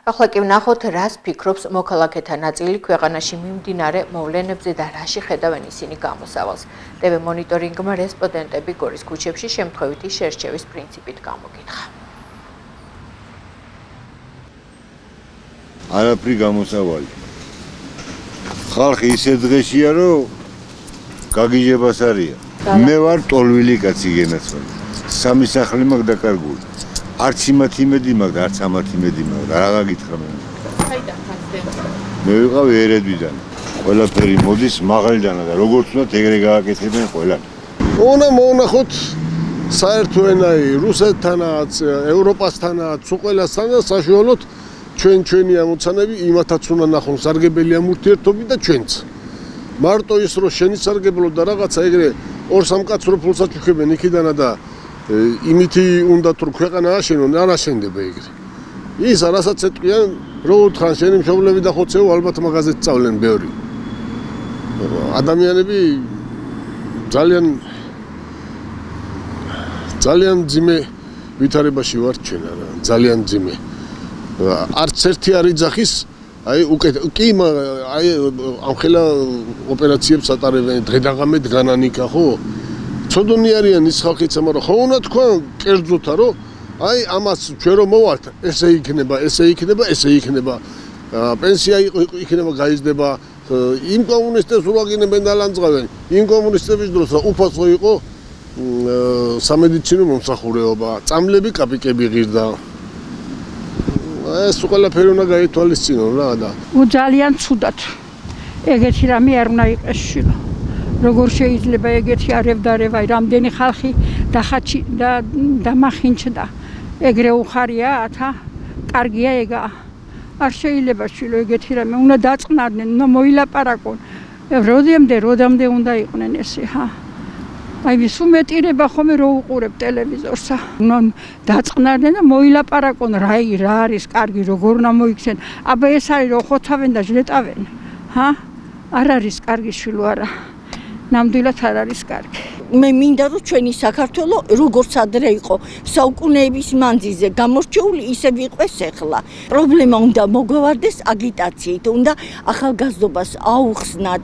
ახლა კი ვნახოთ, რას ფიქრობს მოქალაქეთა ნაწილი ქვეყანაში მიმდინარე მოვლენებზე და რაში ხედავენ ისინი გამოსავალს. TV მონიტორინგმა რესპონდენტები გორის ქუჩებში შემთხვევითი შერჩევის პრინციპით გამოგითხა. არაფერი გამოსავალი. ხალხი ისე დღეშია, რომ გაგიჟებას არია. მე ვარ ტოლვილი კაცი გენაცვალე. სამი სახლი მაქვს დაკარგული. არც იმათ იმედი მაქვს, არც ამათ იმედი მაქვს. რა გაგითხრა მე? საიდან ხანძდენ? მე ვიყავ ერედვიდან. ყველაფერი მოდის მაღალიდანა და როგორც უნდა ეგრე გააკეთებენ ყველანი. უნდა მოვნახოთ საერთო ენայի რუსეთთანაც, ევროპასთანაც, უყველასთანაც საშუალოდ ჩვენი ამოცანები იმათაც უნდა ნახონ სარგებელია ურთიერთობი და ჩვენც. მარტო ის რომ შენისარგებლო და რაღაცა ეგრე ორ-სამ კაცრო ფულსაც უხებენ იქიდანა და იმითი უნდა თუ ქვეყანა აშენონ, არ აშენდება ეგრე. ის რასაც ეტყვიან, რო უთხრან შენი მშობლები და ხოცეო ალბათ მაღაზიას სწავლენ ბევრი. ადამიანები ძალიან ძიმე ვითარებაში ვართ ჩვენ არა, ძალიან ძიმე. არც ერთი არ იძახის, კი ამხელა ოპერაციებს ატარებენ დღე-დაღამე დგანანიკა ხო? ცოდნი არიან ის ხალხიც, მაგრამ ხო უნდა თქვა კერძოთა, რომ ამას ჩვენ რომ მოვალთ, ესე იქნება, პენსია იქნება გაიზრდება, იმ კომუნისტებს უაგინებენ და ლანძღავენ, იმ კომუნისტების დროს უფასო იყო სამედიცინო მომსახურეობა, წამლები კაპიკები ღირდა. ეს ყველაფერი უნდა გაითვალისწინონ რა და ძალიან ცუდად. ეგეთი რამე არ უნდა იყოს შილო. როგორ შეიძლება ეგეთი არევდარევა, რამდენი ხალხი დახაჩი და დამახინჩდა. ეგრე უხარია, თა კარგია ეგა. არ შეიძლება შილო ეგეთი რამე, უნდა დაწყნარდნენ, უნდა მოილაპარაკონ. როდამდე უნდა იყვნენ ესე, ხა? ვის უმეტირება ხომე რო უყურებ ტელევიზორსა. უნდა დაწყნარდნენ და მოილაპარაკონ რა არის კარგი, როგორ უნდა მოიქცენ. აბა ეს არის რომ ხოცავენ და ჟლეტავენ. ჰა? არ არის კარგი შილო არა. ნამდვილად არ არის კარგი. მე მინდა რომ ჩვენი საქართველო როგორც ადრე იყო საუკუნეების მანძილზე გამორჩეული ისე ვიყვეს ახლა. პრობლემა უნდა მოგვარდეს აგიტაციით, უნდა ახალგაზრდობას აუხსნათ,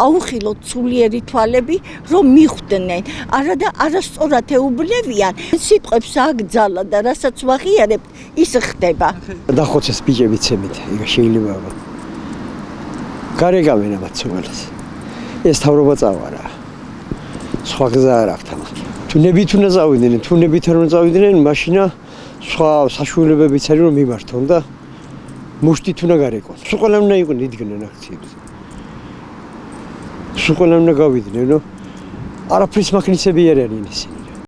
აუხილოთ სულიერი თვალები, რომ მიხვდნენ. არა და არასწორად ეუბნებიან. სიტყვებს აგძალა და რასაც ვაღიარებთ, ის ხდება. დახოცეს ბიჭები ცემით, შეიძლება. გარეგავენ ამათ სულას. ეს თავრობა წავარა. სხვა გზა არ აქვს თამაში. თუ ნებით უნდა წავიდნენ, თუ ნებით არ უნდა წავიდნენ, მაშინა სხვა საშუალებებიც არის რომ მიმართონ და მუშტით უნდა გარეკონ. სულ ყველამ უნდა იყვნენ იდგნენ აქციებზე. სულ ყველამ უნდა გავიდნენ, რომ არაფრის მაქნისები არ არიან ისინი.